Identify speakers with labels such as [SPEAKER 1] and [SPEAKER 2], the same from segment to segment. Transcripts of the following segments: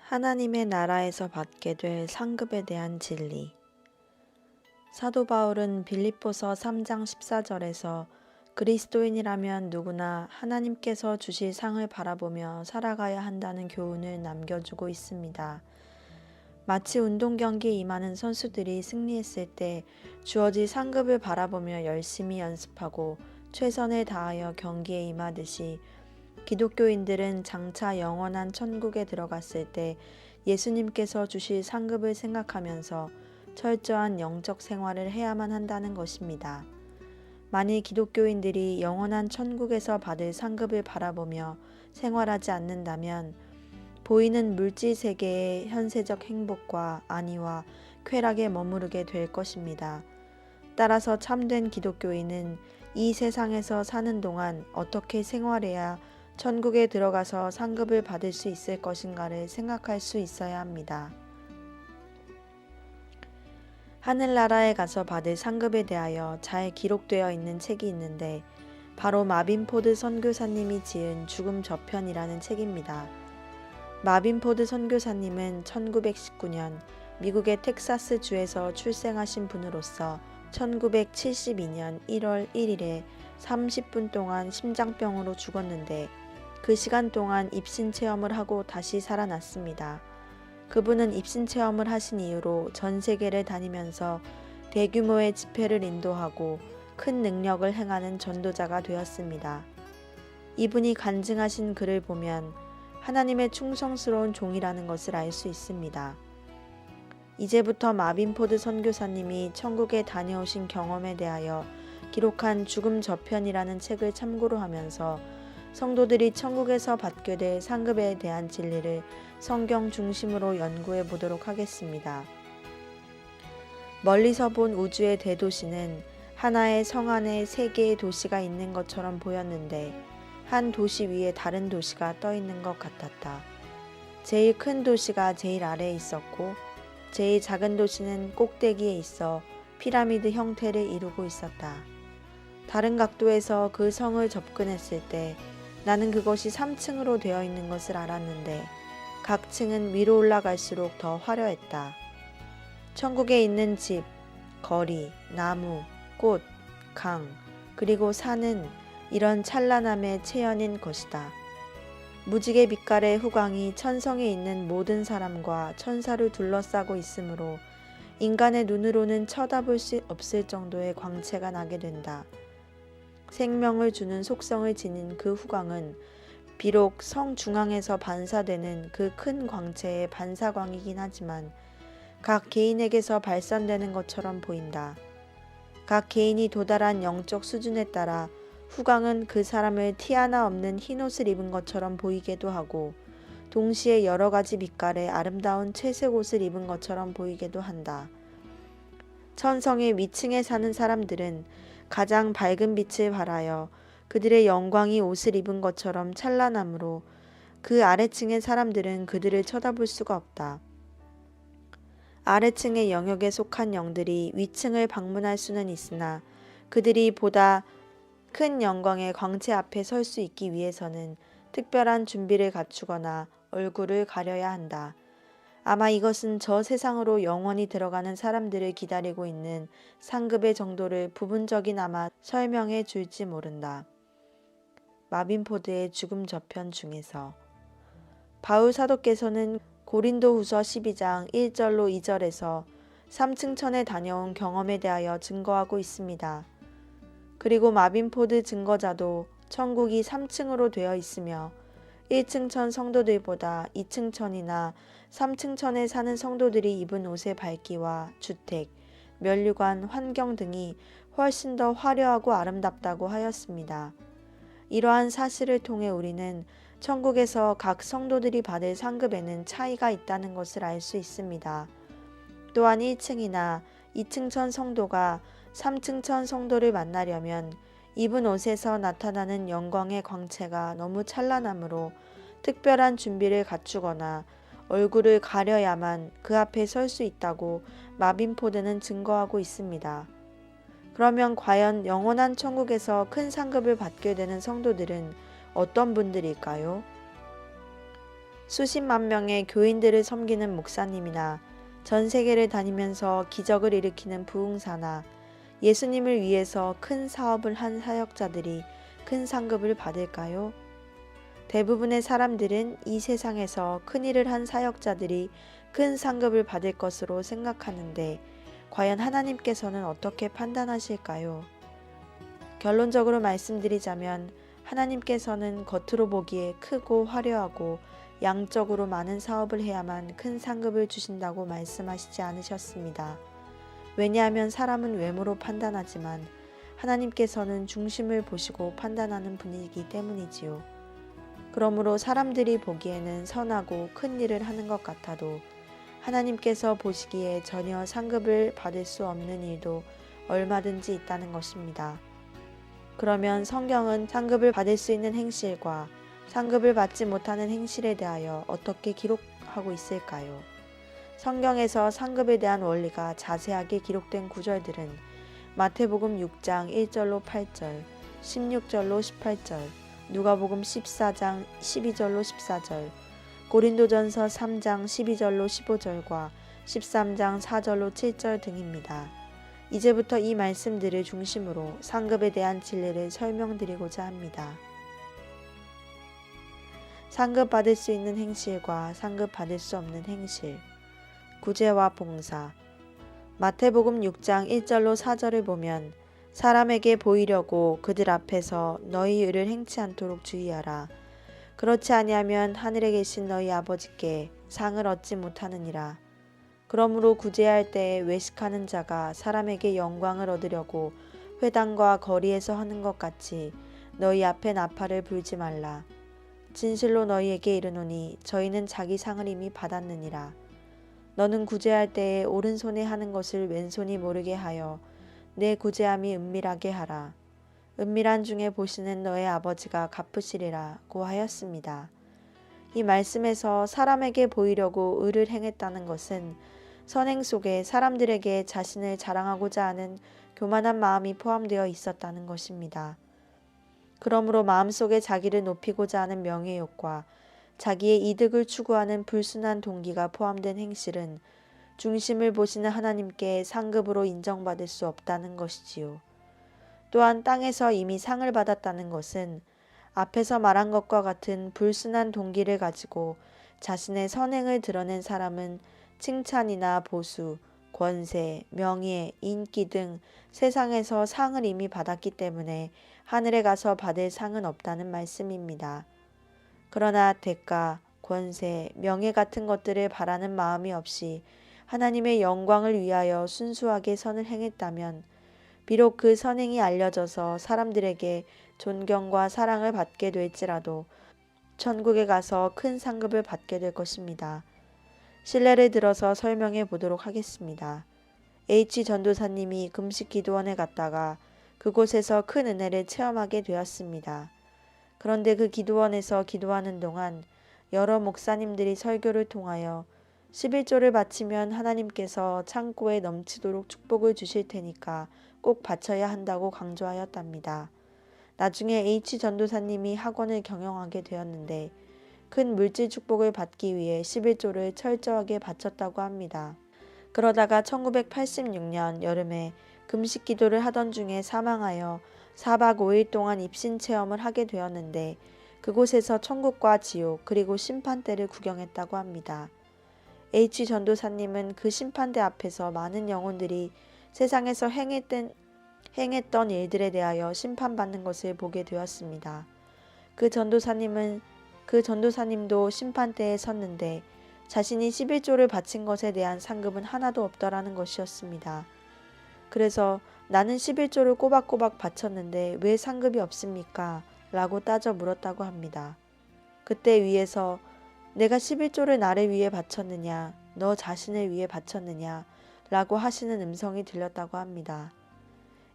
[SPEAKER 1] 하나님의 나라에서 받게 될 상급에 대한 진리. 사도 바울은 빌립보서 3장 14절에서 그리스도인이라면 누구나 하나님께서 주실 상을 바라보며 살아가야 한다는 교훈을 남겨주고 있습니다. 마치 운동 경기에 임하는 선수들이 승리했을 때 주어질 상급을 바라보며 열심히 연습하고 최선을 다하여 경기에 임하듯이 기독교인들은 장차 영원한 천국에 들어갔을 때 예수님께서 주실 상급을 생각하면서 철저한 영적 생활을 해야만 한다는 것입니다. 만일 기독교인들이 영원한 천국에서 받을 상급을 바라보며 생활하지 않는다면 보이는 물질 세계의 현세적 행복과 안위와 쾌락에 머무르게 될 것입니다. 따라서 참된 기독교인은 이 세상에서 사는 동안 어떻게 생활해야 천국에 들어가서 상급을 받을 수 있을 것인가를 생각할 수 있어야 합니다. 하늘나라에 가서 받을 상급에 대하여 잘 기록되어 있는 책이 있는데 바로 마빈 포드 선교사님이 지은 죽음 저편이라는 책입니다. 마빈 포드 선교사님은 1919년 미국의 텍사스 주에서 출생하신 분으로서 1972년 1월 1일에 30분 동안 심장병으로 죽었는데 그 시간 동안 입신 체험을 하고 다시 살아났습니다. 그분은 입신 체험을 하신 이후로 전 세계를 다니면서 대규모의 집회를 인도하고 큰 능력을 행하는 전도자가 되었습니다. 이분이 간증하신 글을 보면 하나님의 충성스러운 종이라는 것을 알 수 있습니다. 이제부터 마빈 포드 선교사님이 천국에 다녀오신 경험에 대하여 기록한 죽음 저편이라는 책을 참고로 하면서 성도들이 천국에서 받게 될 상급에 대한 진리를 성경 중심으로 연구해 보도록 하겠습니다. 멀리서 본 우주의 대도시는 하나의 성 안에 3개의 도시가 있는 것처럼 보였는데 한 도시 위에 다른 도시가 떠 있는 것 같았다. 제일 큰 도시가 제일 아래에 있었고 제일 작은 도시는 꼭대기에 있어 피라미드 형태를 이루고 있었다. 다른 각도에서 그 성을 접근했을 때 나는 그것이 3층으로 되어 있는 것을 알았는데 각 층은 위로 올라갈수록 더 화려했다. 천국에 있는 집, 거리, 나무, 꽃, 강, 그리고 산은 이런 찬란함의 체현인 것이다. 무지개 빛깔의 후광이 천성에 있는 모든 사람과 천사를 둘러싸고 있으므로 인간의 눈으로는 쳐다볼 수 없을 정도의 광채가 나게 된다. 생명을 주는 속성을 지닌 그 후광은 비록 성 중앙에서 반사되는 그 큰 광채의 반사광이긴 하지만 각 개인에게서 발산되는 것처럼 보인다. 각 개인이 도달한 영적 수준에 따라 후광은 그 사람을 티 하나 없는 흰옷을 입은 것처럼 보이게도 하고 동시에 여러 가지 빛깔의 아름다운 채색 옷을 입은 것처럼 보이게도 한다. 천성의 위층에 사는 사람들은 가장 밝은 빛을 발하여 그들의 영광이 옷을 입은 것처럼 찬란하므로 그 아래층의 사람들은 그들을 쳐다볼 수가 없다. 아래층의 영역에 속한 영들이 위층을 방문할 수는 있으나 그들이 보다 큰 영광의 광채 앞에 설 수 있기 위해서는 특별한 준비를 갖추거나 얼굴을 가려야 한다. 아마 이것은 저 세상으로 영원히 들어가는 사람들을 기다리고 있는 상급의 정도를 부분적이나마 설명해 줄지 모른다. 마빈 포드의 죽음 저편 중에서 바울 사도께서는 고린도후서 12장 1절로 2절에서 3층 천에 다녀온 경험에 대하여 증거하고 있습니다. 그리고 마빈 포드 증거자도 천국이 3층으로 되어 있으며 1층 천 성도들보다 2층 천이나 3층 천에 사는 성도들이 입은 옷의 밝기와 주택, 면류관, 환경 등이 훨씬 더 화려하고 아름답다고 하였습니다. 이러한 사실을 통해 우리는 천국에서 각 성도들이 받을 상급에는 차이가 있다는 것을 알 수 있습니다. 또한 1층이나 2층 천 성도가 3층 천 성도를 만나려면 입은 옷에서 나타나는 영광의 광채가 너무 찬란하므로 특별한 준비를 갖추거나 얼굴을 가려야만 그 앞에 설 수 있다고 마빈 포드는 증거하고 있습니다. 그러면 과연 영원한 천국에서 큰 상급을 받게 되는 성도들은 어떤 분들일까요? 수십만 명의 교인들을 섬기는 목사님이나 전 세계를 다니면서 기적을 일으키는 부흥사나 예수님을 위해서 큰 사업을 한 사역자들이 큰 상급을 받을까요? 대부분의 사람들은 이 세상에서 큰 일을 한 사역자들이 큰 상급을 받을 것으로 생각하는데 과연 하나님께서는 어떻게 판단하실까요? 결론적으로 말씀드리자면 하나님께서는 겉으로 보기에 크고 화려하고 양적으로 많은 사업을 해야만 큰 상급을 주신다고 말씀하시지 않으셨습니다. 왜냐하면 사람은 외모로 판단하지만 하나님께서는 중심을 보시고 판단하는 분이기 때문이지요. 그러므로 사람들이 보기에는 선하고 큰 일을 하는 것 같아도 하나님께서 보시기에 전혀 상급을 받을 수 없는 일도 얼마든지 있다는 것입니다. 그러면 성경은 상급을 받을 수 있는 행실과 상급을 받지 못하는 행실에 대하여 어떻게 기록하고 있을까요? 성경에서 상급에 대한 원리가 자세하게 기록된 구절들은 마태복음 6장 1절로 8절, 16절로 18절, 누가복음 14장 12절로 14절, 고린도전서 3장 12절로 15절과 13장 4절로 7절 등입니다. 이제부터 이 말씀들을 중심으로 상급에 대한 진리를 설명드리고자 합니다. 상급 받을 수 있는 행실과 상급 받을 수 없는 행실. 구제와 봉사. 마태복음 6장 1절로 4절을 보면 사람에게 보이려고 그들 앞에서 너희 의를 행치 않도록 주의하라. 그렇지 아니하면 하늘에 계신 너희 아버지께 상을 얻지 못하느니라. 그러므로 구제할 때에 외식하는 자가 사람에게 영광을 얻으려고 회당과 거리에서 하는 것 같이 너희 앞에 나팔을 불지 말라. 진실로 너희에게 이르노니 저희는 자기 상을 이미 받았느니라. 너는 구제할 때에 오른손에 하는 것을 왼손이 모르게 하여 내 구제함이 은밀하게 하라. 은밀한 중에 보시는 너의 아버지가 갚으시리라고 하였습니다. 이 말씀에서 사람에게 보이려고 의를 행했다는 것은 선행 속에 사람들에게 자신을 자랑하고자 하는 교만한 마음이 포함되어 있었다는 것입니다. 그러므로 마음속에 자기를 높이고자 하는 명예욕과 자기의 이득을 추구하는 불순한 동기가 포함된 행실은 중심을 보시는 하나님께 상급으로 인정받을 수 없다는 것이지요. 또한 땅에서 이미 상을 받았다는 것은 앞에서 말한 것과 같은 불순한 동기를 가지고 자신의 선행을 드러낸 사람은 칭찬이나 보수, 권세, 명예, 인기 등 세상에서 상을 이미 받았기 때문에 하늘에 가서 받을 상은 없다는 말씀입니다. 그러나 대가, 권세, 명예 같은 것들을 바라는 마음이 없이 하나님의 영광을 위하여 순수하게 선을 행했다면 비록 그 선행이 알려져서 사람들에게 존경과 사랑을 받게 될지라도 천국에 가서 큰 상급을 받게 될 것입니다. 실례를 들어서 설명해 보도록 하겠습니다. H 전도사님이 금식 기도원에 갔다가 그곳에서 큰 은혜를 체험하게 되었습니다. 그런데 그 기도원에서 기도하는 동안 여러 목사님들이 설교를 통하여 11조를 바치면 하나님께서 창고에 넘치도록 축복을 주실 테니까 꼭 바쳐야 한다고 강조하였답니다. 나중에 H 전도사님이 학원을 경영하게 되었는데 큰 물질 축복을 받기 위해 11조를 철저하게 바쳤다고 합니다. 그러다가 1986년 여름에 금식 기도를 하던 중에 사망하여 4박 5일 동안 입신 체험을 하게 되었는데 그곳에서 천국과 지옥 그리고 심판대를 구경했다고 합니다. H 전도사님은 그 심판대 앞에서 많은 영혼들이 세상에서 행했던 일들에 대하여 심판받는 것을 보게 되었습니다. 그 전도사님도 심판대에 섰는데 자신이 11조를 바친 것에 대한 상급은 하나도 없더라는 것이었습니다. 그래서 나는 11조를 꼬박꼬박 바쳤는데 왜 상급이 없습니까? 라고 따져 물었다고 합니다. 그때 위에서 내가 11조를 나를 위해 바쳤느냐, 너 자신을 위해 바쳤느냐 라고 하시는 음성이 들렸다고 합니다.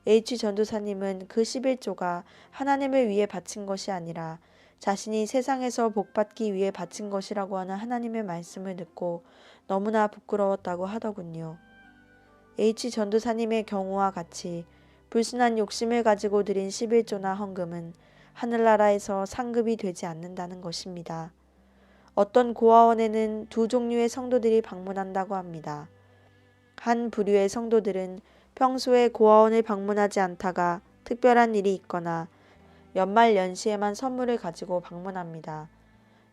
[SPEAKER 1] H 전도사님은 그 11조가 하나님을 위해 바친 것이 아니라 자신이 세상에서 복받기 위해 바친 것이라고 하는 하나님의 말씀을 듣고 너무나 부끄러웠다고 하더군요. H 전도사님의 경우와 같이 불순한 욕심을 가지고 드린 11조나 헌금은 하늘나라에서 상급이 되지 않는다는 것입니다. 어떤 고아원에는 두 종류의 성도들이 방문한다고 합니다. 한 부류의 성도들은 평소에 고아원을 방문하지 않다가 특별한 일이 있거나 연말 연시에만 선물을 가지고 방문합니다.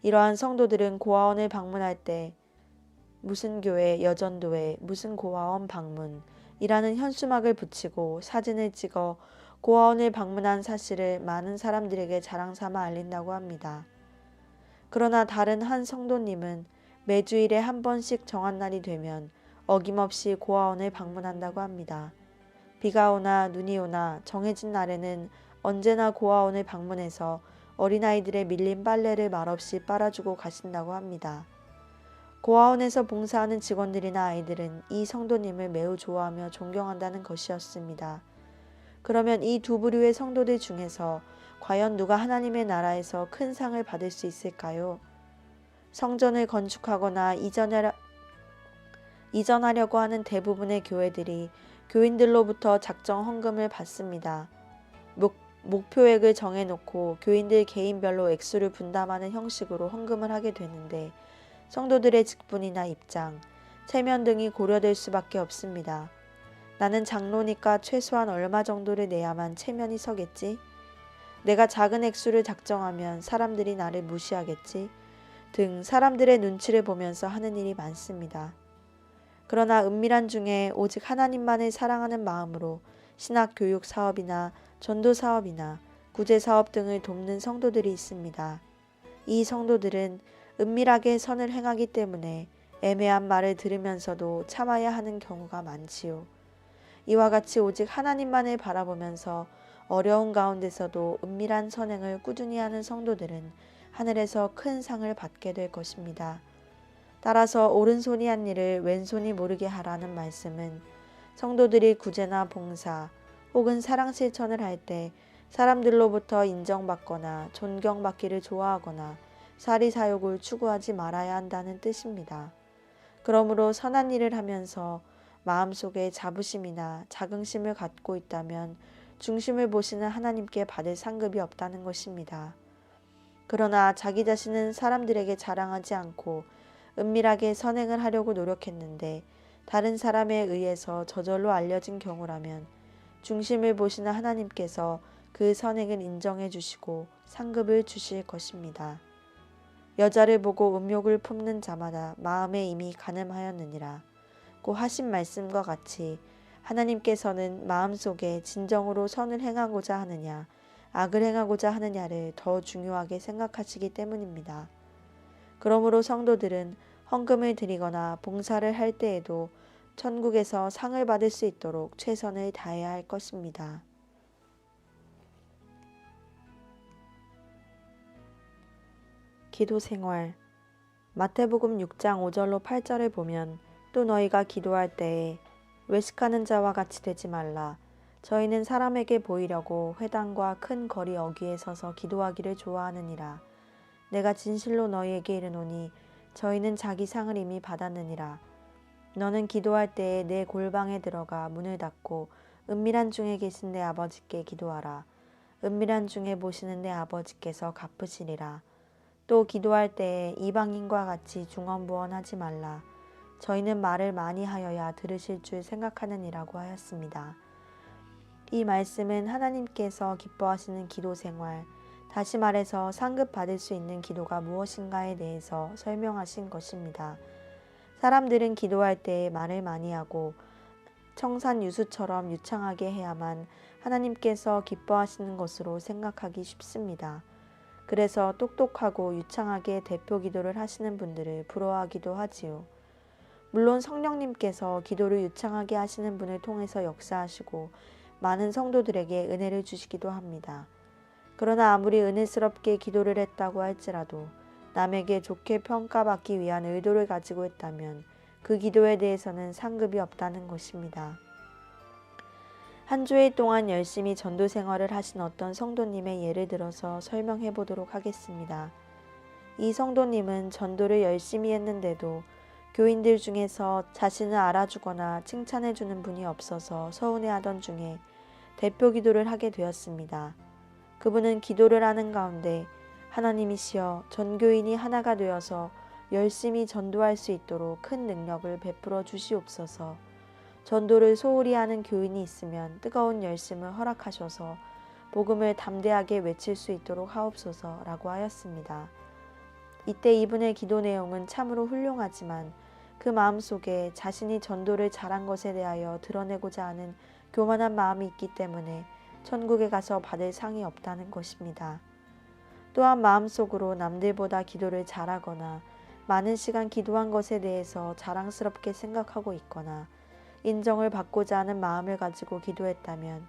[SPEAKER 1] 이러한 성도들은 고아원을 방문할 때 무슨 교회, 여전도회, 무슨 고아원 방문이라는 현수막을 붙이고 사진을 찍어 고아원을 방문한 사실을 많은 사람들에게 자랑 삼아 알린다고 합니다. 그러나 다른 한 성도님은 매주일에 한 번씩 정한 날이 되면 어김없이 고아원을 방문한다고 합니다. 비가 오나 눈이 오나 정해진 날에는 언제나 고아원을 방문해서 어린아이들의 밀린 빨래를 말없이 빨아주고 가신다고 합니다. 고아원에서 봉사하는 직원들이나 아이들은 이 성도님을 매우 좋아하며 존경한다는 것이었습니다. 그러면 이 두 부류의 성도들 중에서 과연 누가 하나님의 나라에서 큰 상을 받을 수 있을까요? 성전을 건축하거나 이전하려고 하는 대부분의 교회들이 교인들로부터 작정 헌금을 받습니다. 목표액을 정해놓고 교인들 개인별로 액수를 분담하는 형식으로 헌금을 하게 되는데 성도들의 직분이나 입장, 체면 등이 고려될 수밖에 없습니다. 나는 장로니까 최소한 얼마 정도를 내야만 체면이 서겠지? 내가 작은 액수를 작정하면 사람들이 나를 무시하겠지? 등 사람들의 눈치를 보면서 하는 일이 많습니다. 그러나 은밀한 중에 오직 하나님만을 사랑하는 마음으로 신학 교육 사업이나 전도 사업이나 구제 사업 등을 돕는 성도들이 있습니다. 이 성도들은 은밀하게 선을 행하기 때문에 애매한 말을 들으면서도 참아야 하는 경우가 많지요. 이와 같이 오직 하나님만을 바라보면서 어려운 가운데서도 은밀한 선행을 꾸준히 하는 성도들은 하늘에서 큰 상을 받게 될 것입니다. 따라서 오른손이 한 일을 왼손이 모르게 하라는 말씀은 성도들이 구제나 봉사 혹은 사랑 실천을 할 때 사람들로부터 인정받거나 존경받기를 좋아하거나 사리사욕을 추구하지 말아야 한다는 뜻입니다. 그러므로 선한 일을 하면서 마음속에 자부심이나 자긍심을 갖고 있다면 중심을 보시는 하나님께 받을 상급이 없다는 것입니다. 그러나 자기 자신은 사람들에게 자랑하지 않고 은밀하게 선행을 하려고 노력했는데 다른 사람에 의해서 저절로 알려진 경우라면 중심을 보시는 하나님께서 그 선행을 인정해 주시고 상급을 주실 것입니다. 여자를 보고 음욕을 품는 자마다 마음에 이미 간음하였느니라. 고 하신 말씀과 같이 하나님께서는 마음속에 진정으로 선을 행하고자 하느냐 악을 행하고자 하느냐를 더 중요하게 생각하시기 때문입니다. 그러므로 성도들은 헌금을 드리거나 봉사를 할 때에도 천국에서 상을 받을 수 있도록 최선을 다해야 할 것입니다. 기도 생활. 마태복음 6장 5절로 8절을 보면 또 너희가 기도할 때에 외식하는 자와 같이 되지 말라. 저희는 사람에게 보이려고 회당과 큰 거리 어귀에 서서 기도하기를 좋아하느니라. 내가 진실로 너희에게 이르노니 저희는 자기 상을 이미 받았느니라. 너는 기도할 때에 내 골방에 들어가 문을 닫고 은밀한 중에 계신 내 아버지께 기도하라. 은밀한 중에 보시는 내 아버지께서 갚으시리라. 또 기도할 때에 이방인과 같이 중언부언하지 말라. 저희는 말을 많이 하여야 들으실 줄 생각하느니라고 하였습니다. 이 말씀은 하나님께서 기뻐하시는 기도 생활, 다시 말해서 상급 받을 수 있는 기도가 무엇인가에 대해서 설명하신 것입니다. 사람들은 기도할 때 말을 많이 하고 청산유수처럼 유창하게 해야만 하나님께서 기뻐하시는 것으로 생각하기 쉽습니다. 그래서 똑똑하고 유창하게 대표 기도를 하시는 분들을 부러워하기도 하지요. 물론 성령님께서 기도를 유창하게 하시는 분을 통해서 역사하시고 많은 성도들에게 은혜를 주시기도 합니다. 그러나 아무리 은혜스럽게 기도를 했다고 할지라도 남에게 좋게 평가받기 위한 의도를 가지고 했다면 그 기도에 대해서는 상급이 없다는 것입니다. 한 주일 동안 열심히 전도 생활을 하신 어떤 성도님의 예를 들어서 설명해 보도록 하겠습니다. 이 성도님은 전도를 열심히 했는데도 교인들 중에서 자신을 알아주거나 칭찬해 주는 분이 없어서 서운해하던 중에 대표 기도를 하게 되었습니다. 그분은 기도를 하는 가운데 하나님이시여, 전교인이 하나가 되어서 열심히 전도할 수 있도록 큰 능력을 베풀어 주시옵소서. 전도를 소홀히 하는 교인이 있으면 뜨거운 열심을 허락하셔서 복음을 담대하게 외칠 수 있도록 하옵소서라고 하였습니다. 이때 이분의 기도 내용은 참으로 훌륭하지만 그 마음속에 자신이 전도를 잘한 것에 대하여 드러내고자 하는 교만한 마음이 있기 때문에 천국에 가서 받을 상이 없다는 것입니다. 또한 마음속으로 남들보다 기도를 잘하거나 많은 시간 기도한 것에 대해서 자랑스럽게 생각하고 있거나 인정을 받고자 하는 마음을 가지고 기도했다면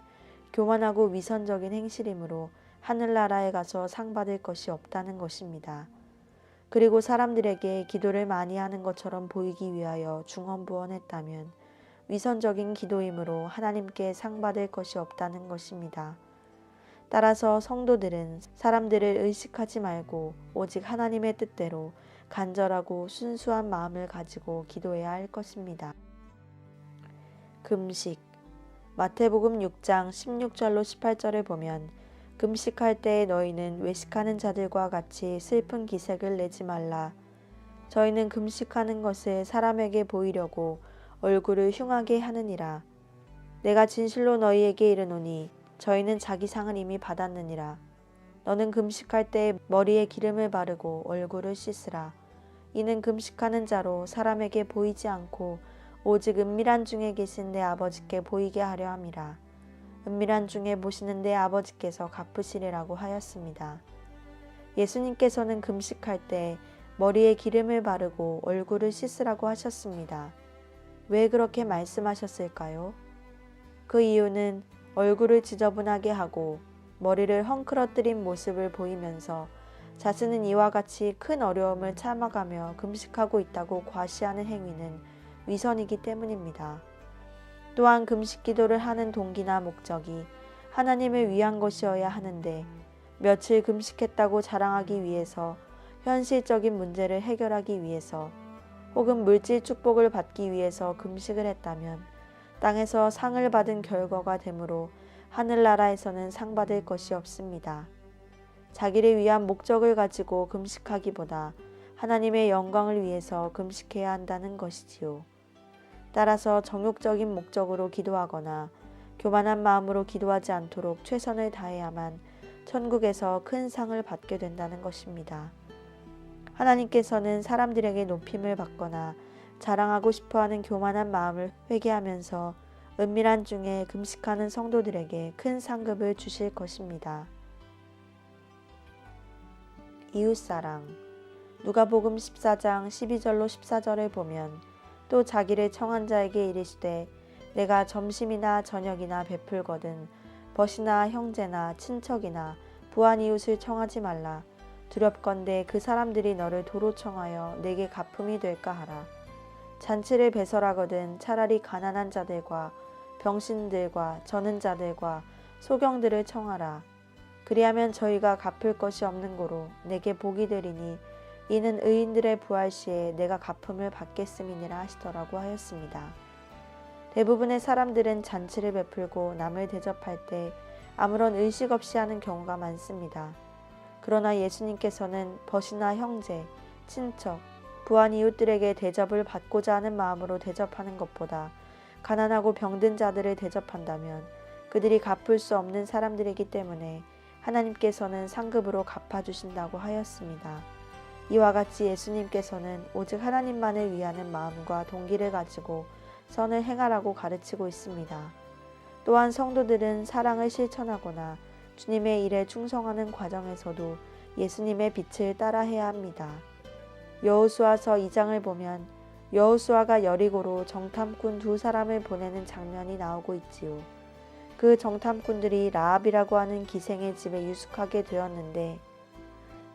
[SPEAKER 1] 교만하고 위선적인 행실이므로 하늘나라에 가서 상 받을 것이 없다는 것입니다. 그리고 사람들에게 기도를 많이 하는 것처럼 보이기 위하여 중언부언했다면 위선적인 기도이므로 하나님께 상 받을 것이 없다는 것입니다. 따라서 성도들은 사람들을 의식하지 말고 오직 하나님의 뜻대로 간절하고 순수한 마음을 가지고 기도해야 할 것입니다. 금식. 마태복음 6장 16절로 18절을 보면 금식할 때에 너희는 외식하는 자들과 같이 슬픈 기색을 내지 말라. 저희는 금식하는 것을 사람에게 보이려고 얼굴을 흉하게 하느니라. 내가 진실로 너희에게 이르노니 저희는 자기 상을 이미 받았느니라. 너는 금식할 때 머리에 기름을 바르고 얼굴을 씻으라. 이는 금식하는 자로 사람에게 보이지 않고 오직 은밀한 중에 계신 내 아버지께 보이게 하려 함이라. 은밀한 중에 보시는 내 아버지께서 갚으시리라고 하였습니다. 예수님께서는 금식할 때 머리에 기름을 바르고 얼굴을 씻으라고 하셨습니다. 왜 그렇게 말씀하셨을까요? 그 이유는 얼굴을 지저분하게 하고 머리를 헝클어뜨린 모습을 보이면서 자신은 이와 같이 큰 어려움을 참아가며 금식하고 있다고 과시하는 행위는 위선이기 때문입니다. 또한 금식 기도를 하는 동기나 목적이 하나님을 위한 것이어야 하는데 며칠 금식했다고 자랑하기 위해서, 현실적인 문제를 해결하기 위해서, 혹은 물질 축복을 받기 위해서 금식을 했다면 땅에서 상을 받은 결과가 되므로 하늘나라에서는 상 받을 것이 없습니다. 자기를 위한 목적을 가지고 금식하기보다 하나님의 영광을 위해서 금식해야 한다는 것이지요. 따라서 정욕적인 목적으로 기도하거나 교만한 마음으로 기도하지 않도록 최선을 다해야만 천국에서 큰 상을 받게 된다는 것입니다. 하나님께서는 사람들에게 높임을 받거나 자랑하고 싶어하는 교만한 마음을 회개하면서 은밀한 중에 금식하는 성도들에게 큰 상급을 주실 것입니다. 이웃사랑. 누가복음 14장 12절로 14절을 보면 또 자기를 청한 자에게 이르시되 내가 점심이나 저녁이나 베풀거든 벗이나 형제나 친척이나 부한 이웃을 청하지 말라. 두렵건대 그 사람들이 너를 도로 청하여 내게 갚음이 될까 하라. 잔치를 배설하거든 차라리 가난한 자들과 병신들과 저는 자들과 소경들을 청하라. 그리하면 저희가 갚을 것이 없는 고로 내게 복이 되리니 이는 의인들의 부활 시에 내가 갚음을 받겠음이니라 하시더라고 하였습니다. 대부분의 사람들은 잔치를 베풀고 남을 대접할 때 아무런 의식 없이 하는 경우가 많습니다. 그러나 예수님께서는 벗이나 형제, 친척, 부한 이웃들에게 대접을 받고자 하는 마음으로 대접하는 것보다 가난하고 병든 자들을 대접한다면 그들이 갚을 수 없는 사람들이기 때문에 하나님께서는 상급으로 갚아주신다고 하였습니다. 이와 같이 예수님께서는 오직 하나님만을 위하는 마음과 동기를 가지고 선을 행하라고 가르치고 있습니다. 또한 성도들은 사랑을 실천하거나 주님의 일에 충성하는 과정에서도 예수님의 빛을 따라해야 합니다. 여호수아서 2장을 보면 여호수아가 여리고로 정탐꾼 2사람을 보내는 장면이 나오고 있지요. 그 정탐꾼들이 라합이라고 하는 기생의 집에 유숙하게 되었는데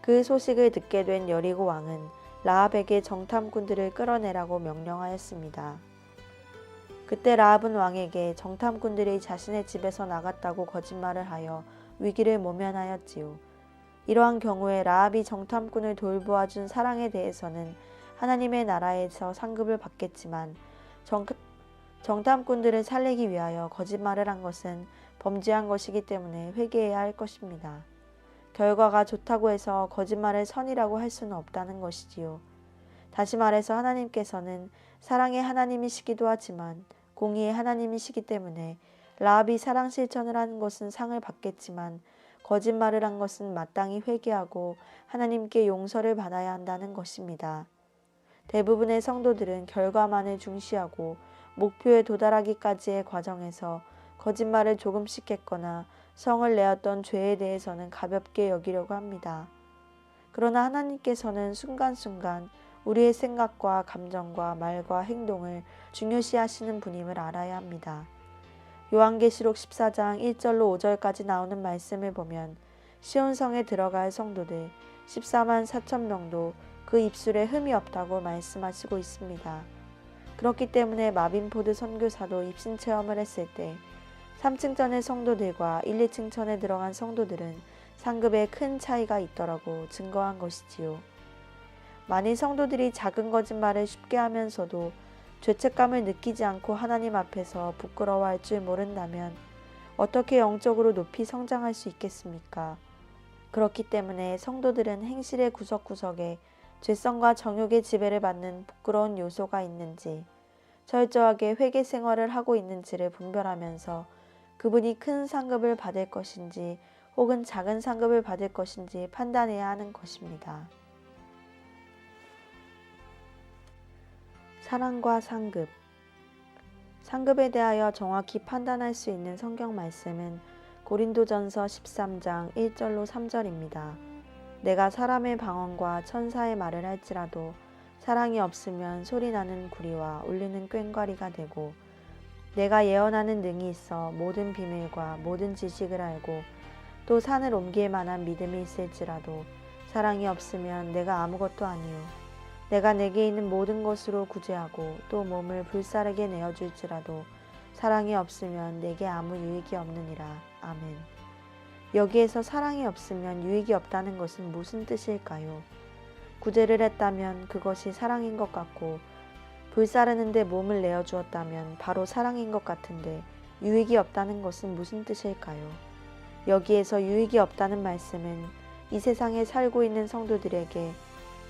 [SPEAKER 1] 그 소식을 듣게 된 여리고 왕은 라합에게 정탐꾼들을 끌어내라고 명령하였습니다. 그때 라합은 왕에게 정탐꾼들이 자신의 집에서 나갔다고 거짓말을 하여 위기를 모면하였지요. 이러한 경우에 라합이 정탐꾼을 돌보아준 사랑에 대해서는 하나님의 나라에서 상급을 받겠지만 정탐꾼들을 살리기 위하여 거짓말을 한 것은 범죄한 것이기 때문에 회개해야 할 것입니다. 결과가 좋다고 해서 거짓말을 선이라고 할 수는 없다는 것이지요. 다시 말해서 하나님께서는 사랑의 하나님이시기도 하지만 공의의 하나님이시기 때문에 라합이 사랑 실천을 하는 것은 상을 받겠지만 거짓말을 한 것은 마땅히 회개하고 하나님께 용서를 받아야 한다는 것입니다. 대부분의 성도들은 결과만을 중시하고 목표에 도달하기까지의 과정에서 거짓말을 조금씩 했거나 성을 내었던 죄에 대해서는 가볍게 여기려고 합니다. 그러나 하나님께서는 순간순간 우리의 생각과 감정과 말과 행동을 중요시 하시는 분임을 알아야 합니다. 요한계시록 14장 1절로 5절까지 나오는 말씀을 보면 시온성에 들어갈 성도들 14만 4천 명도 그 입술에 흠이 없다고 말씀하시고 있습니다. 그렇기 때문에 마빈포드 선교사도 입신 체험을 했을 때 3층전의 성도들과 1, 2층전에 들어간 성도들은 상급에 큰 차이가 있더라고 증거한 것이지요. 만일 성도들이 작은 거짓말을 쉽게 하면서도 죄책감을 느끼지 않고 하나님 앞에서 부끄러워할 줄 모른다면 어떻게 영적으로 높이 성장할 수 있겠습니까? 그렇기 때문에 성도들은 행실의 구석구석에 죄성과 정욕의 지배를 받는 부끄러운 요소가 있는지 철저하게 회개 생활을 하고 있는지를 분별하면서 그분이 큰 상급을 받을 것인지 혹은 작은 상급을 받을 것인지 판단해야 하는 것입니다. 사랑과 상급. 상급에 대하여 정확히 판단할 수 있는 성경 말씀은 고린도전서 13장 1절로 3절입니다. 내가 사람의 방언과 천사의 말을 할지라도 사랑이 없으면 소리나는 구리와 울리는 꽹과리가 되고 내가 예언하는 능이 있어 모든 비밀과 모든 지식을 알고 또 산을 옮길 만한 믿음이 있을지라도 사랑이 없으면 내가 아무것도 아니요 내가 내게 있는 모든 것으로 구제하고 또 몸을 불사르게 내어줄지라도 사랑이 없으면 내게 아무 유익이 없느니라. 아멘. 여기에서 사랑이 없으면 유익이 없다는 것은 무슨 뜻일까요? 구제를 했다면 그것이 사랑인 것 같고 불사르는데 몸을 내어주었다면 바로 사랑인 것 같은데 유익이 없다는 것은 무슨 뜻일까요? 여기에서 유익이 없다는 말씀은 이 세상에 살고 있는 성도들에게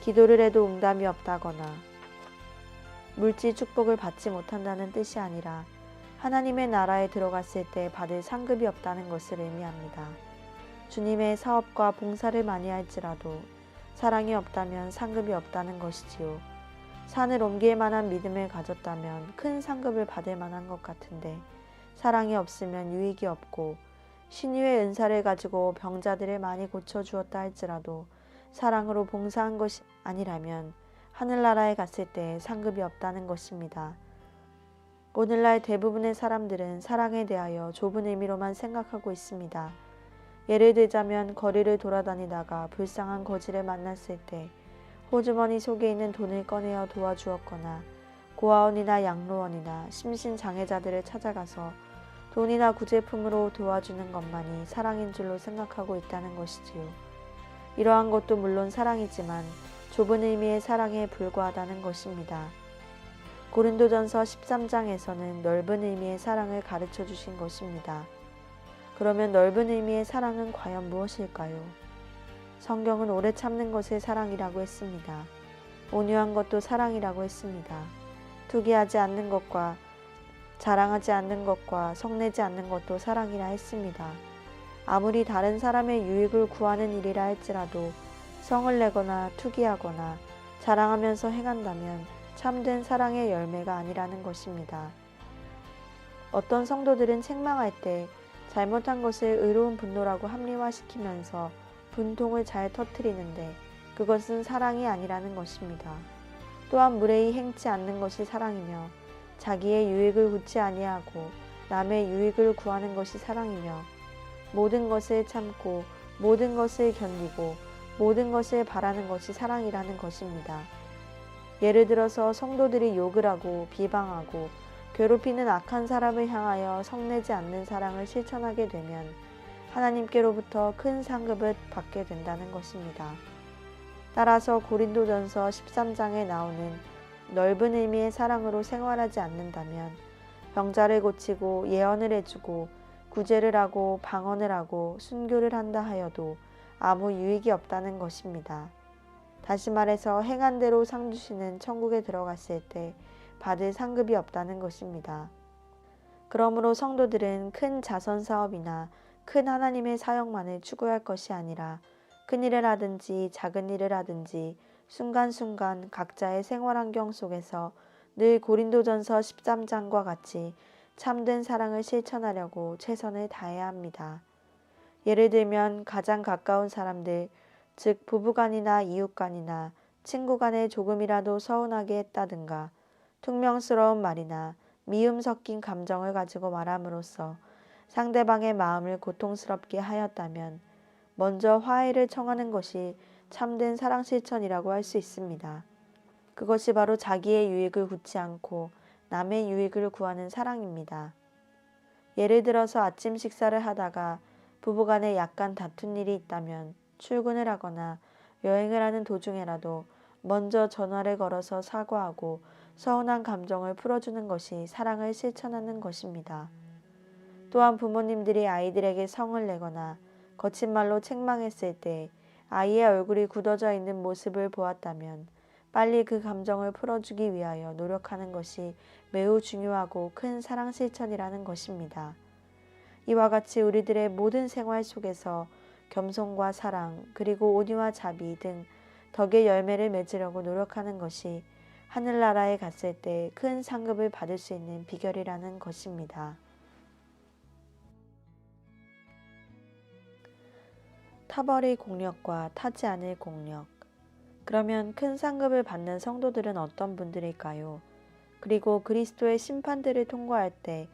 [SPEAKER 1] 기도를 해도 응답이 없다거나 물질 축복을 받지 못한다는 뜻이 아니라 하나님의 나라에 들어갔을 때 받을 상급이 없다는 것을 의미합니다. 주님의 사업과 봉사를 많이 할지라도 사랑이 없다면 상급이 없다는 것이지요. 산을 옮길 만한 믿음을 가졌다면 큰 상급을 받을 만한 것 같은데 사랑이 없으면 유익이 없고 신유의 은사를 가지고 병자들을 많이 고쳐주었다 할지라도 사랑으로 봉사한 것이 아니라면 하늘나라에 갔을 때 상급이 없다는 것입니다. 오늘날 대부분의 사람들은 사랑에 대하여 좁은 의미로만 생각하고 있습니다. 예를 들자면 거리를 돌아다니다가 불쌍한 거지를 만났을 때 호주머니 속에 있는 돈을 꺼내어 도와주었거나 고아원이나 양로원이나 심신장애자들을 찾아가서 돈이나 구제품으로 도와주는 것만이 사랑인 줄로 생각하고 있다는 것이지요. 이러한 것도 물론 사랑이지만 좁은 의미의 사랑에 불과하다는 것입니다. 고린도전서 13장에서는 넓은 의미의 사랑을 가르쳐 주신 것입니다. 그러면 넓은 의미의 사랑은 과연 무엇일까요? 성경은 오래 참는 것을 사랑이라고 했습니다. 온유한 것도 사랑이라고 했습니다. 투기하지 않는 것과 자랑하지 않는 것과 성내지 않는 것도 사랑이라 했습니다. 아무리 다른 사람의 유익을 구하는 일이라 할지라도 성을 내거나 투기하거나 자랑하면서 행한다면 참된 사랑의 열매가 아니라는 것입니다. 어떤 성도들은 책망할 때 잘못한 것을 의로운 분노라고 합리화시키면서 분통을 잘 터뜨리는데 그것은 사랑이 아니라는 것입니다. 또한 무례히 행치 않는 것이 사랑이며 자기의 유익을 구치 아니하고 남의 유익을 구하는 것이 사랑이며 모든 것을 참고 모든 것을 견디고 모든 것을 바라는 것이 사랑이라는 것입니다. 예를 들어서 성도들이 욕을 하고 비방하고 괴롭히는 악한 사람을 향하여 성내지 않는 사랑을 실천하게 되면 하나님께로부터 큰 상급을 받게 된다는 것입니다. 따라서 고린도전서 13장에 나오는 넓은 의미의 사랑으로 생활하지 않는다면 병자를 고치고 예언을 해주고 구제를 하고 방언을 하고 순교를 한다 하여도 아무 유익이 없다는 것입니다. 다시 말해서 행한 대로 상 주시는 천국에 들어갔을 때 받을 상급이 없다는 것입니다. 그러므로 성도들은 큰 자선 사업이나 큰 하나님의 사역만을 추구할 것이 아니라 큰 일을 하든지 작은 일을 하든지 순간순간 각자의 생활 환경 속에서 늘 고린도전서 13장과 같이 참된 사랑을 실천하려고 최선을 다해야 합니다. 예를 들면 가장 가까운 사람들, 즉 부부간이나 이웃간이나 친구간에 조금이라도 서운하게 했다든가 퉁명스러운 말이나 미움 섞인 감정을 가지고 말함으로써 상대방의 마음을 고통스럽게 하였다면 먼저 화해를 청하는 것이 참된 사랑 실천이라고 할 수 있습니다. 그것이 바로 자기의 유익을 구치 않고 남의 유익을 구하는 사랑입니다. 예를 들어서 아침 식사를 하다가 부부간에 약간 다툰 일이 있다면 출근을 하거나 여행을 하는 도중에라도 먼저 전화를 걸어서 사과하고 서운한 감정을 풀어주는 것이 사랑을 실천하는 것입니다. 또한 부모님들이 아이들에게 성을 내거나 거친 말로 책망했을 때 아이의 얼굴이 굳어져 있는 모습을 보았다면 빨리 그 감정을 풀어주기 위하여 노력하는 것이 매우 중요하고 큰 사랑 실천이라는 것입니다. 이와 같이 우리들의 모든 생활 속에서 겸손과 사랑 그리고 온유와 자비 등 덕의 열매를 맺으려고 노력하는 것이 하늘나라에 갔을 때 큰 상급을 받을 수 있는 비결이라는 것입니다. 타버릴 공력과 타지 않을 공력. 그러면 큰 상급을 받는 성도들은 어떤 분들일까요? 그리고 그리스도의 심판들을 통과할 때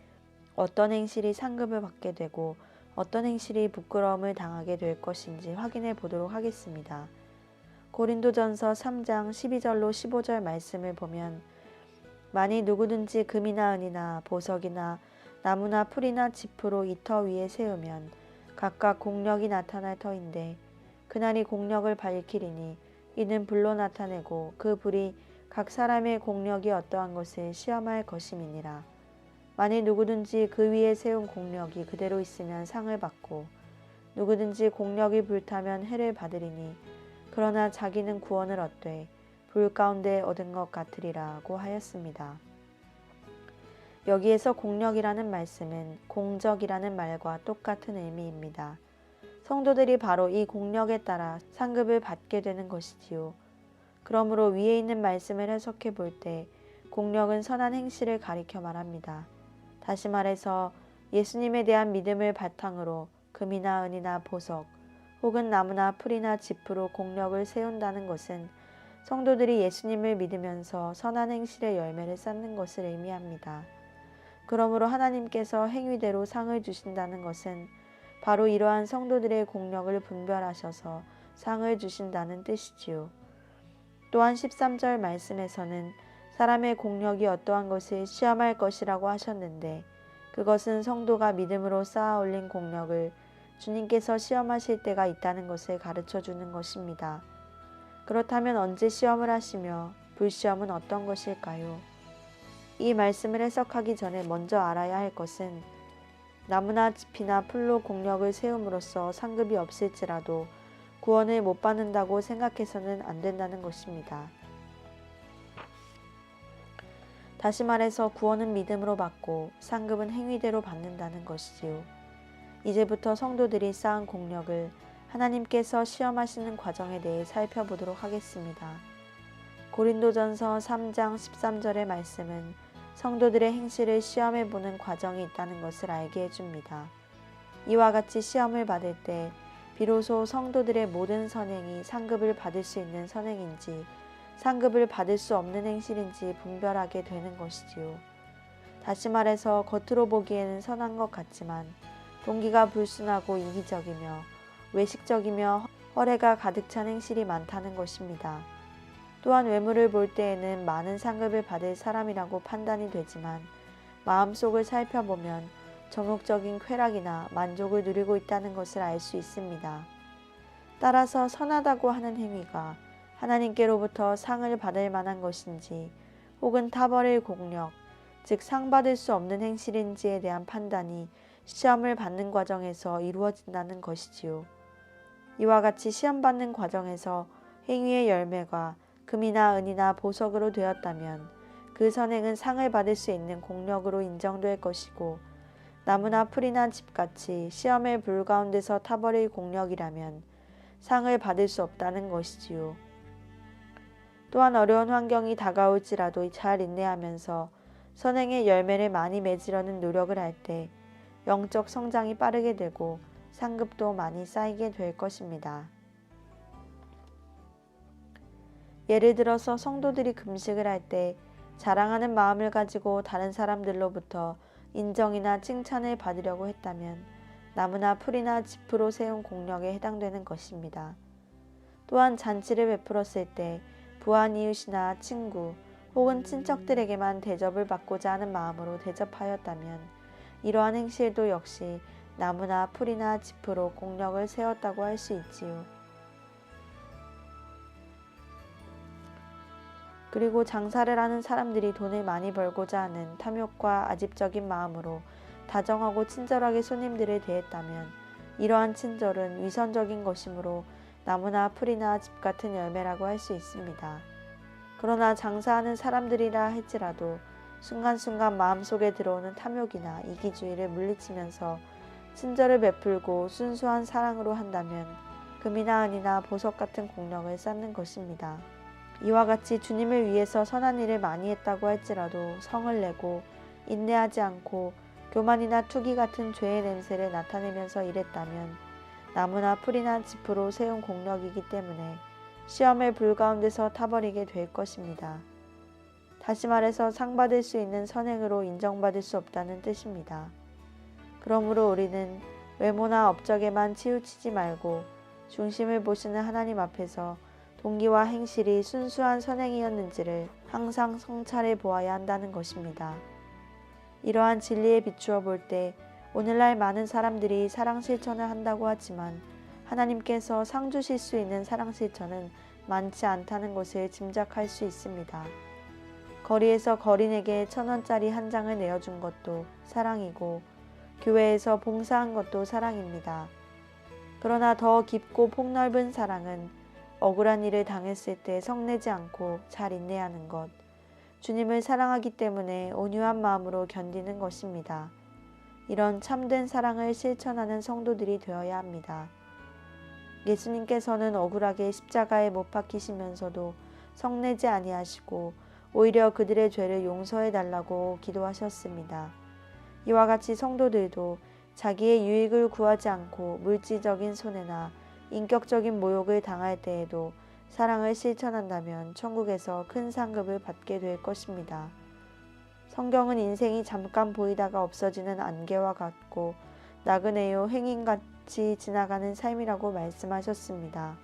[SPEAKER 1] 어떤 행실이 상급을 받게 되고 어떤 행실이 부끄러움을 당하게 될 것인지 확인해 보도록 하겠습니다. 고린도전서 3장 12절로 15절 말씀을 보면 만일 누구든지 금이나 은이나 보석이나 나무나 풀이나 짚으로 이 터 위에 세우면 각각 공력이 나타날 터인데 그날이 공력을 밝히리니 이는 불로 나타내고 그 불이 각 사람의 공력이 어떠한 것을 시험할 것임이니라. 만일 누구든지 그 위에 세운 공력이 그대로 있으면 상을 받고 누구든지 공력이 불타면 해를 받으리니 그러나 자기는 구원을 얻되 불 가운데 얻은 것 같으리라고 하였습니다. 여기에서 공력이라는 말씀은 공적이라는 말과 똑같은 의미입니다. 성도들이 바로 이 공력에 따라 상급을 받게 되는 것이지요. 그러므로 위에 있는 말씀을 해석해 볼 때 공력은 선한 행실을 가리켜 말합니다. 다시 말해서 예수님에 대한 믿음을 바탕으로 금이나 은이나 보석 혹은 나무나 풀이나 짚으로 공력을 세운다는 것은 성도들이 예수님을 믿으면서 선한 행실의 열매를 쌓는 것을 의미합니다. 그러므로 하나님께서 행위대로 상을 주신다는 것은 바로 이러한 성도들의 공력을 분별하셔서 상을 주신다는 뜻이지요. 또한 13절 말씀에서는 사람의 공력이 어떠한 것을 시험할 것이라고 하셨는데 그것은 성도가 믿음으로 쌓아 올린 공력을 주님께서 시험하실 때가 있다는 것을 가르쳐 주는 것입니다. 그렇다면 언제 시험을 하시며 불시험은 어떤 것일까요? 이 말씀을 해석하기 전에 먼저 알아야 할 것은 나무나 짚이나 풀로 공력을 세움으로써 상급이 없을지라도 구원을 못 받는다고 생각해서는 안 된다는 것입니다. 다시 말해서 구원은 믿음으로 받고 상급은 행위대로 받는다는 것이지요. 이제부터 성도들이 쌓은 공력을 하나님께서 시험하시는 과정에 대해 살펴보도록 하겠습니다. 고린도전서 3장 13절의 말씀은 성도들의 행실을 시험해보는 과정이 있다는 것을 알게 해줍니다. 이와 같이 시험을 받을 때 비로소 성도들의 모든 선행이 상급을 받을 수 있는 선행인지 상급을 받을 수 없는 행실인지 분별하게 되는 것이지요. 다시 말해서 겉으로 보기에는 선한 것 같지만 동기가 불순하고 이기적이며 외식적이며 허례가 가득 찬 행실이 많다는 것입니다. 또한 외모를 볼 때에는 많은 상급을 받을 사람이라고 판단이 되지만 마음속을 살펴보면 정욕적인 쾌락이나 만족을 누리고 있다는 것을 알 수 있습니다. 따라서 선하다고 하는 행위가 하나님께로부터 상을 받을 만한 것인지 혹은 타버릴 공력, 즉 상 받을 수 없는 행실인지에 대한 판단이 시험을 받는 과정에서 이루어진다는 것이지요. 이와 같이 시험받는 과정에서 행위의 열매가 금이나 은이나 보석으로 되었다면 그 선행은 상을 받을 수 있는 공력으로 인정될 것이고, 나무나 풀이나 집같이 시험의 불 가운데서 타버릴 공력이라면 상을 받을 수 없다는 것이지요. 또한 어려운 환경이 다가올지라도 잘 인내하면서 선행의 열매를 많이 맺으려는 노력을 할 때 영적 성장이 빠르게 되고 상급도 많이 쌓이게 될 것입니다. 예를 들어서 성도들이 금식을 할 때 자랑하는 마음을 가지고 다른 사람들로부터 인정이나 칭찬을 받으려고 했다면 나무나 풀이나 짚으로 세운 공력에 해당되는 것입니다. 또한 잔치를 베풀었을 때 부한 이웃이나 친구 혹은 친척들에게만 대접을 받고자 하는 마음으로 대접하였다면 이러한 행실도 역시 나무나 풀이나 짚으로 공력을 세웠다고 할 수 있지요. 그리고 장사를 하는 사람들이 돈을 많이 벌고자 하는 탐욕과 아집적인 마음으로 다정하고 친절하게 손님들을 대했다면 이러한 친절은 위선적인 것이므로 나무나 풀이나 집 같은 열매라고 할 수 있습니다. 그러나 장사하는 사람들이라 할지라도 순간순간 마음속에 들어오는 탐욕이나 이기주의를 물리치면서 친절을 베풀고 순수한 사랑으로 한다면 금이나 은이나 보석 같은 공력을 쌓는 것입니다. 이와 같이 주님을 위해서 선한 일을 많이 했다고 할지라도 성을 내고 인내하지 않고 교만이나 투기 같은 죄의 냄새를 나타내면서 일했다면 나무나 풀이나 짚으로 세운 공력이기 때문에 시험의 불 가운데서 타버리게 될 것입니다. 다시 말해서 상 받을 수 있는 선행으로 인정받을 수 없다는 뜻입니다. 그러므로 우리는 외모나 업적에만 치우치지 말고 중심을 보시는 하나님 앞에서 동기와 행실이 순수한 선행이었는지를 항상 성찰해 보아야 한다는 것입니다. 이러한 진리에 비추어 볼 때 오늘날 많은 사람들이 사랑 실천을 한다고 하지만 하나님께서 상 주실 수 있는 사랑 실천은 많지 않다는 것을 짐작할 수 있습니다. 거리에서 거린에게 1,000원짜리 한 장을 내어준 것도 사랑이고 교회에서 봉사한 것도 사랑입니다. 그러나 더 깊고 폭넓은 사랑은 억울한 일을 당했을 때 성내지 않고 잘 인내하는 것, 주님을 사랑하기 때문에 온유한 마음으로 견디는 것입니다. 이런 참된 사랑을 실천하는 성도들이 되어야 합니다. 예수님께서는 억울하게 십자가에 못 박히시면서도 성내지 아니하시고 오히려 그들의 죄를 용서해 달라고 기도하셨습니다. 이와 같이 성도들도 자기의 유익을 구하지 않고 물질적인 손해나 인격적인 모욕을 당할 때에도 사랑을 실천한다면 천국에서 큰 상급을 받게 될 것입니다. 성경은 인생이 잠깐 보이다가 없어지는 안개와 같고 나그네요 행인같이 지나가는 삶이라고 말씀하셨습니다.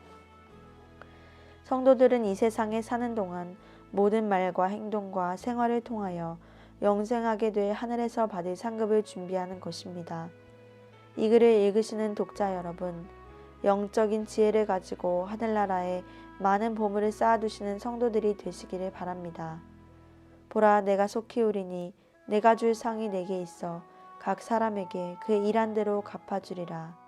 [SPEAKER 1] 성도들은 이 세상에 사는 동안 모든 말과 행동과 생활을 통하여 영생하게 될 하늘에서 받을 상급을 준비하는 것입니다. 이 글을 읽으시는 독자 여러분, 영적인 지혜를 가지고 하늘나라에 많은 보물을 쌓아두시는 성도들이 되시기를 바랍니다. 보라, 내가 속히 오리니 내가 줄 상이 내게 있어 각 사람에게 그 일한 대로 갚아주리라.